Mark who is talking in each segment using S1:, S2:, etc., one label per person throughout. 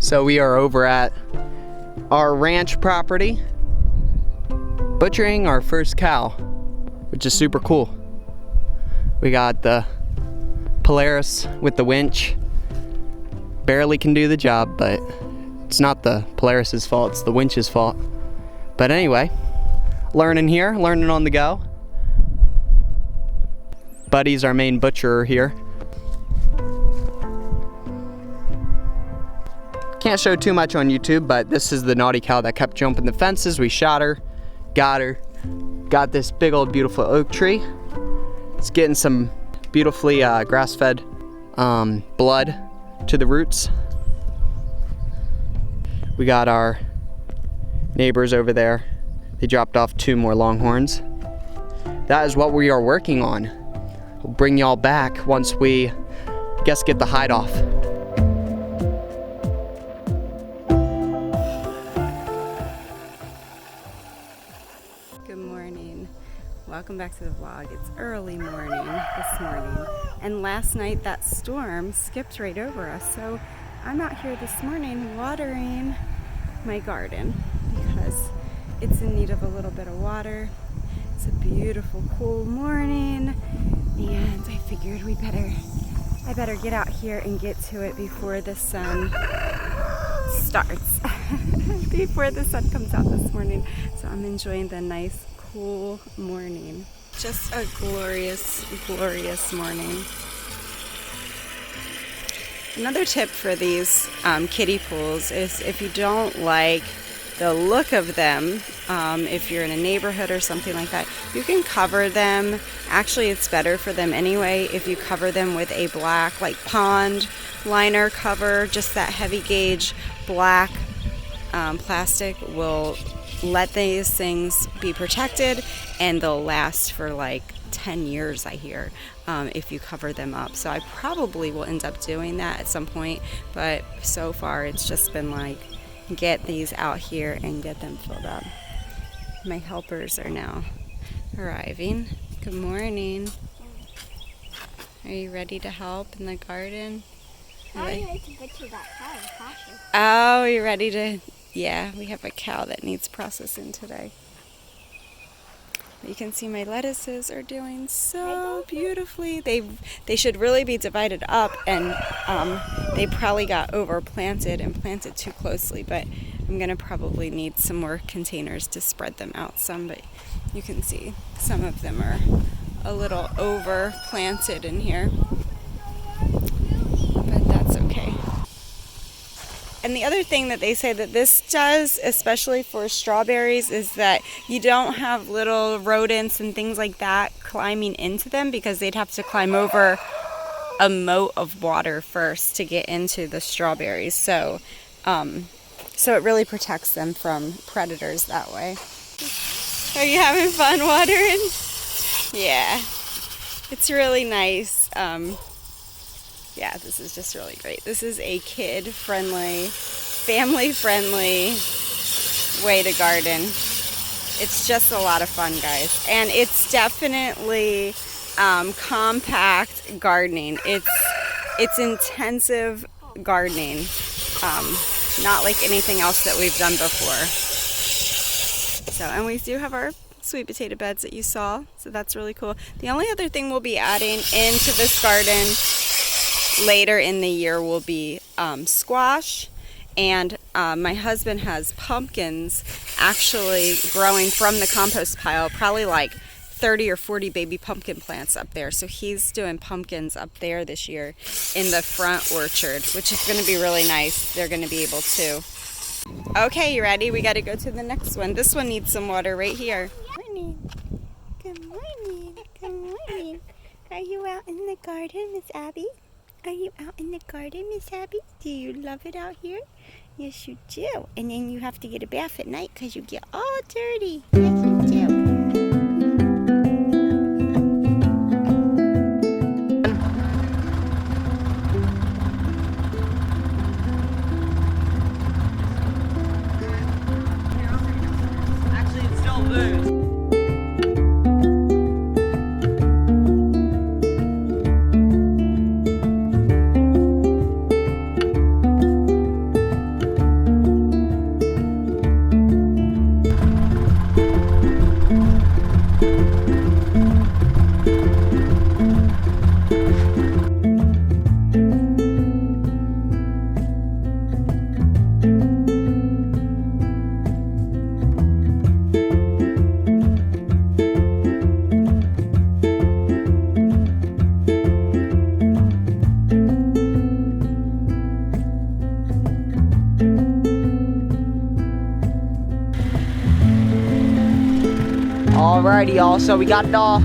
S1: So we are over at our ranch property, butchering our first cow, which is super cool. We got the Polaris with the winch. Barely can do the job, but it's not the Polaris's fault, it's the winch's fault. But anyway, learning here, learning on the go. Buddy's our main butcher here. Can't show too much on YouTube, but this is the naughty cow that kept jumping the fences. We shot her, got her, got this big old beautiful oak tree. It's getting some beautifully grass-fed blood to the roots. We got our neighbors over there. They dropped off 2 more longhorns. That is what we are working on. We'll bring y'all back once we, get the hide off.
S2: Good morning. Welcome back to the vlog. It's early morning this morning, and last night that storm skipped right over us, so I'm out here this morning watering my garden because it's in need of a little bit of water. It's a beautiful cool morning, and I figured I better get out here and get to it before the sun starts before the sun comes out this morning. So I'm enjoying the nice cool morning. Just a glorious, glorious morning. Another tip for these kiddie pools is if you don't like the look of them, if you're in a neighborhood or something like that, you can cover them. Actually, it's better for them anyway if you cover them with a black pond liner cover. Just that heavy gauge black plastic will let these things be protected, and they'll last for 10 years, I hear, if you cover them up. So I probably will end up doing that at some point, but so far it's just been get these out here and get them filled up. My helpers are now arriving. Good morning. Are you ready to help in the garden?
S3: I like to butcher that cow.
S2: Oh, you're ready to... Yeah, we have a cow that needs processing today. You can see my lettuces are doing so beautifully. They should really be divided up, and they probably got overplanted and planted too closely, but I'm going to probably need some more containers to spread them out some, but you can see some of them are a little overplanted in here, but that's okay. And the other thing that they say that this does, especially for strawberries, is that you don't have little rodents and things like that climbing into them, because they'd have to climb over a moat of water first to get into the strawberries. So it really protects them from predators that way. Are you having fun watering? Yeah, it's really nice. Yeah, this is just really great. This is a kid-friendly, family-friendly way to garden. It's just a lot of fun, guys. And it's definitely compact gardening. It's intensive gardening, not like anything else that we've done before. So, and we do have our sweet potato beds that you saw, so that's really cool. The only other thing we'll be adding into this garden later in the year will be squash, and my husband has pumpkins actually growing from the compost pile, probably 30 or 40 baby pumpkin plants up there. So he's doing pumpkins up there this year in the front orchard, which is going to be really nice. They're going to be able to. Okay, you ready? We got to go to the next one. This one needs some water right here.
S3: Good morning. Good morning. Good morning. Are you out in the garden, Miss Abby? Are you out in the garden, Miss Abby? Do you love it out here? Yes, you do. And then you have to get a bath at night because you get all dirty. Yes, you do.
S1: Actually, it's still loose. Alrighty, y'all. So we got it all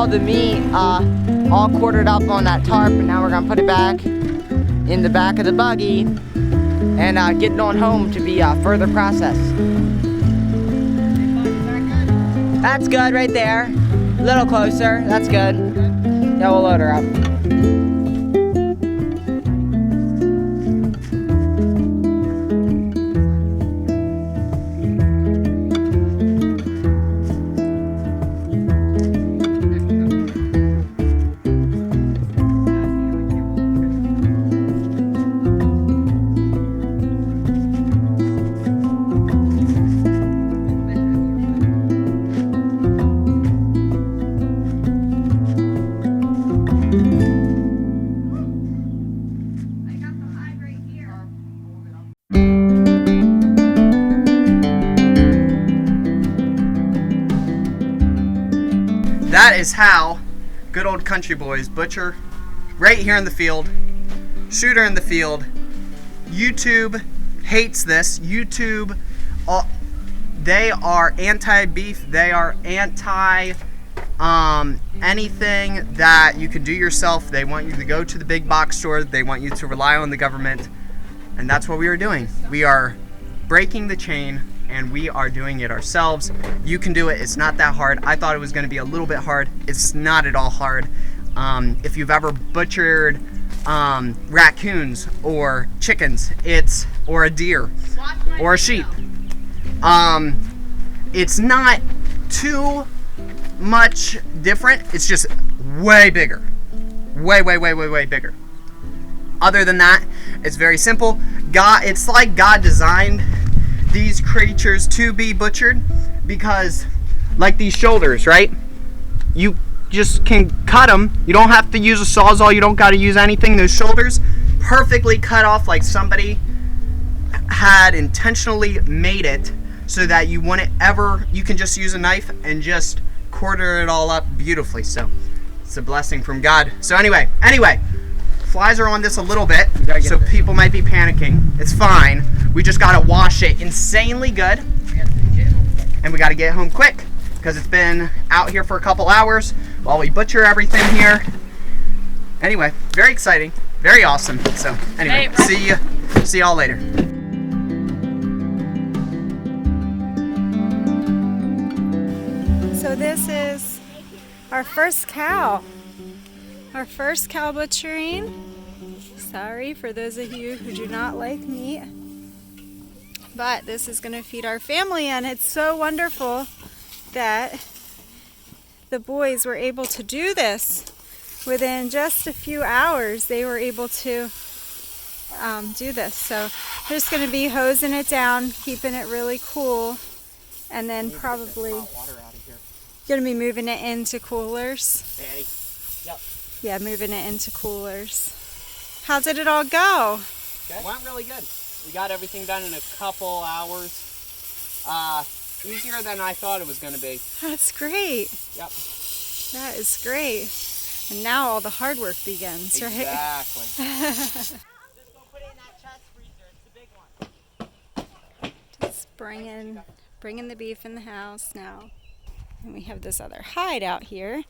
S1: the meat all quartered up on that tarp, and now we're gonna put it back in the back of the buggy and get it on home to be further processed. That's good right there. A little closer. That's good. Yeah, we'll load her up. That is how good old country boys butcher right here in the field, shooter in the field. YouTube hates this. YouTube, they are anti-beef. They are anti anything that you can do yourself. They want you to go to the big box store. They want you to rely on the government. And that's what we are doing. We are breaking the chain, and we are doing it ourselves. You can do it. It's not that hard. I thought it was going to be a little bit hard. It's not at all hard. If you've ever butchered raccoons or chickens, or a deer or a sheep, it's not too much different. It's just way bigger. Way bigger. Other than that, it's very simple. It's like God designed these creatures to be butchered, because like these shoulders, right? You just can cut them. You don't have to use a sawzall. You don't got to use anything. Those shoulders perfectly cut off, like somebody had intentionally made it so that you can just use a knife and just quarter it all up beautifully. So it's a blessing from God. So anyway, flies are on this a little bit, so people might be panicking. It's fine. We just gotta wash it insanely good, and we gotta get home quick because it's been out here for a couple hours while we butcher everything here. Anyway, very exciting, very awesome. So anyway, see y'all later.
S2: So this is our first cow. Our first cow butchering. Sorry for those of you who do not like meat. But this is going to feed our family, and it's so wonderful that the boys were able to do this. Within just a few hours, they were able to do this. So they're just going to be hosing it down, keeping it really cool, and then probably going to be moving it into coolers.
S1: Yep.
S2: Yeah, moving it into coolers. How did it all go?
S1: It went really good. We got everything done in a couple hours. Easier than I thought it was going to be.
S2: That's great.
S1: Yep.
S2: That is great. And now all the hard work begins, right?
S1: Exactly. Just go put it in that chest freezer. It's the big one.
S2: Just bringing the beef in the house now. And we have this other hide out here.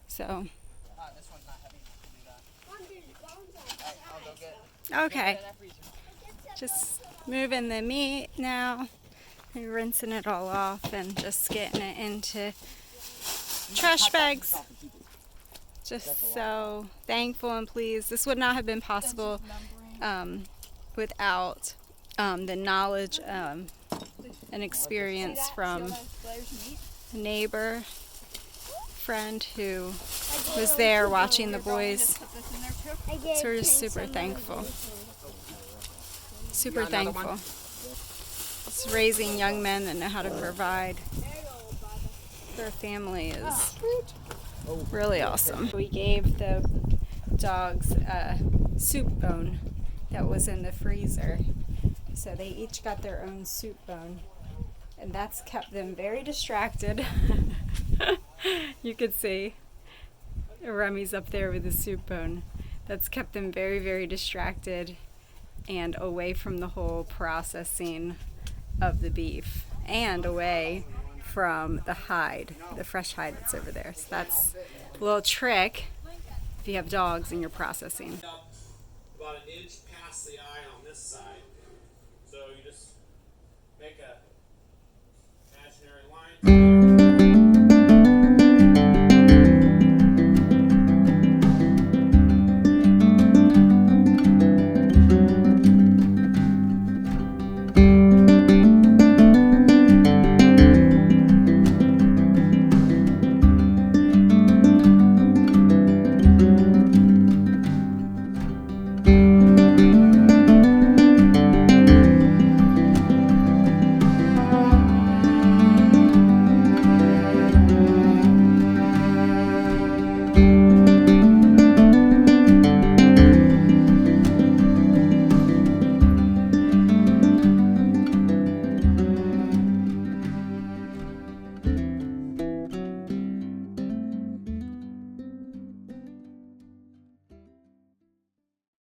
S2: So.
S1: This one's not heavy enough to do that. I'll go get it.
S2: Okay. Just moving the meat now. And rinsing it all off and just getting it into trash bags. Just so thankful and pleased. This would not have been possible without the knowledge and experience from a neighbor, friend who was there watching the boys. So we're just super thankful. Super thankful. It's raising young men that know how to provide for a family is really awesome. We gave the dogs a soup bone that was in the freezer. So they each got their own soup bone. And that's kept them very distracted. You could see Remy's up there with the soup bone. That's kept them very, very distracted and away from the whole processing of the beef and away from the hide, the fresh hide that's over there. So that's a little trick if you have dogs and you're processing.
S1: About an inch past the eye on this side. So you just make a imaginary line.